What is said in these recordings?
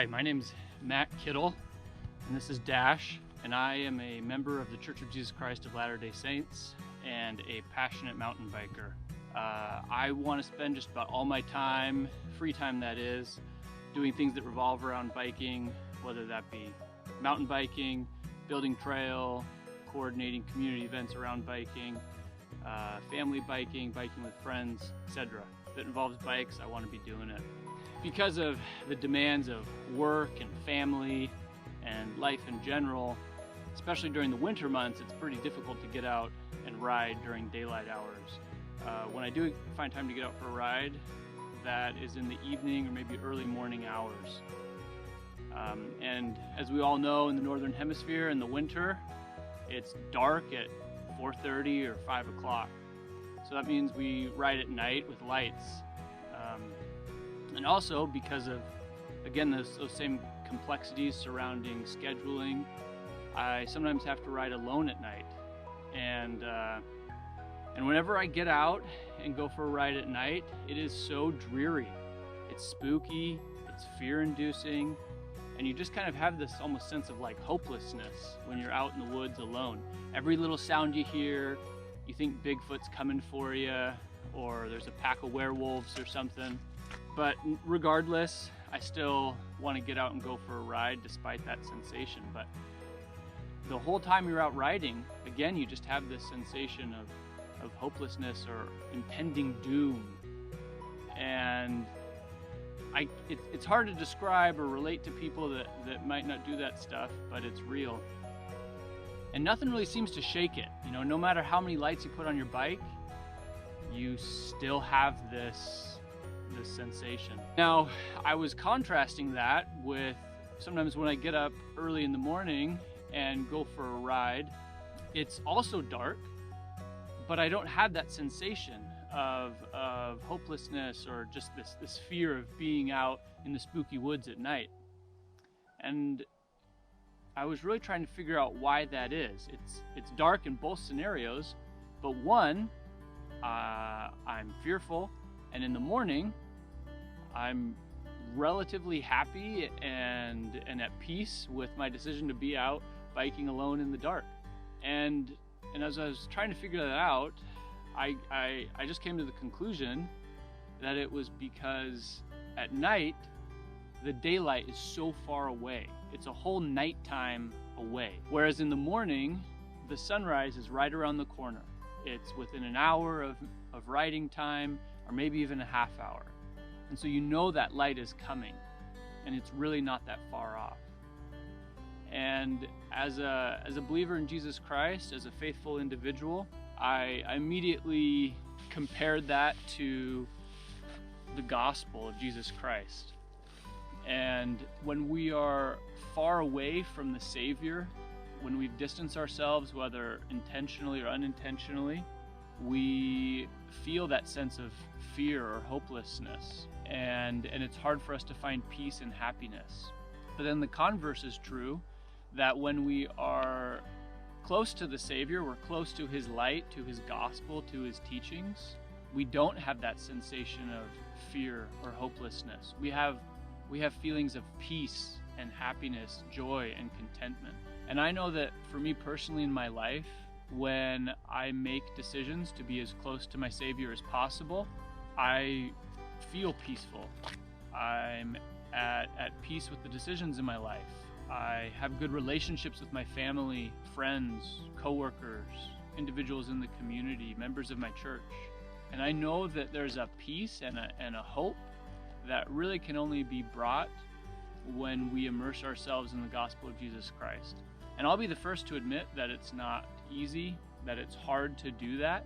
Hi, my name is Matt Kittle, and this is Dash, and I am a member of the Church of Jesus Christ of Latter-day Saints and a passionate mountain biker. I want to spend just about all my time, free time that is, doing things that revolve around biking, whether that be mountain biking, building trail, coordinating community events around biking, family biking, biking with friends, etc. If it involves bikes, I want to be doing it. Because of the demands of work and family and life in general, especially during the winter months, it's pretty difficult to get out and ride during daylight hours. When I do find time to get out for a ride, that is in the evening or maybe early morning hours. And as we all know, in the Northern Hemisphere in the winter, it's dark at 4:30 or 5 o'clock. So that means we ride at night with lights. And also because of, again, those same complexities surrounding scheduling, I sometimes have to ride alone at night. And whenever I get out and go for a ride at night, it is so dreary. It's spooky, it's fear-inducing, and you just kind of have this almost sense of like hopelessness when you're out in the woods alone. Every little sound you hear, you think Bigfoot's coming for you, or there's a pack of werewolves or something. But regardless, I still want to get out and go for a ride despite that sensation. But the whole time you're out riding, again, you just have this sensation of hopelessness or impending doom. And it's hard to describe or relate to people that might not do that stuff, but it's real. And nothing really seems to shake it. You know, no matter how many lights you put on your bike, you still have this sensation. Now, I was contrasting that with sometimes when I get up early in the morning and go for a ride, it's also dark, but I don't have that sensation of hopelessness or just this fear of being out in the spooky woods at night. And I was really trying to figure out why that is. It's dark in both scenarios, but one, I'm fearful, and in the morning, I'm relatively happy and at peace with my decision to be out biking alone in the dark. And as I was trying to figure that out, I just came to the conclusion that it was because at night, the daylight is so far away. It's a whole nighttime away. Whereas in the morning, the sunrise is right around the corner. It's within an hour of riding time, or maybe even a half hour. And so you know that light is coming, and it's really not that far off. And as a believer in Jesus Christ, as a faithful individual, I immediately compared that to the gospel of Jesus Christ. And when we are far away from the Savior, when we've distanced ourselves, whether intentionally or unintentionally, we feel that sense of fear or hopelessness, and it's hard for us to find peace and happiness. But then the converse is true, that when we are close to the Savior, we're close to His light, to His gospel, to His teachings, we don't have that sensation of fear or hopelessness. We have feelings of peace and happiness, joy and contentment. And I know that for me personally in my life, when I make decisions to be as close to my Savior as possible, I feel peaceful. I'm at peace with the decisions in my life. I have good relationships with my family, friends, coworkers, individuals in the community, members of my church. And I know that there's a peace and a hope that really can only be brought when we immerse ourselves in the gospel of Jesus Christ. And I'll be the first to admit that it's not easy, that it's hard to do that,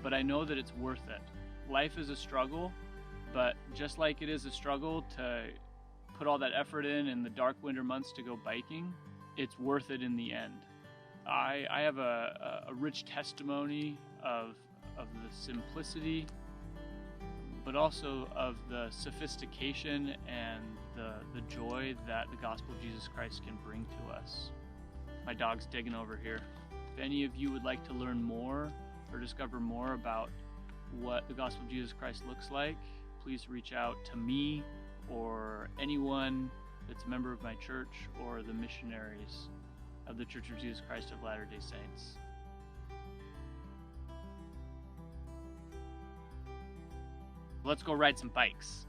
but I know that it's worth it. Life is a struggle, but just like it is a struggle to put all that effort in the dark winter months to go biking, it's worth it in the end. I have a rich testimony of the simplicity, but also of the sophistication and the joy that the gospel of Jesus Christ can bring to us. My dog's digging over here. If any of you would like to learn more or discover more about what the gospel of Jesus Christ looks like, please reach out to me or anyone that's a member of my church or the missionaries of the Church of Jesus Christ of Latter-day Saints. Let's go ride some bikes.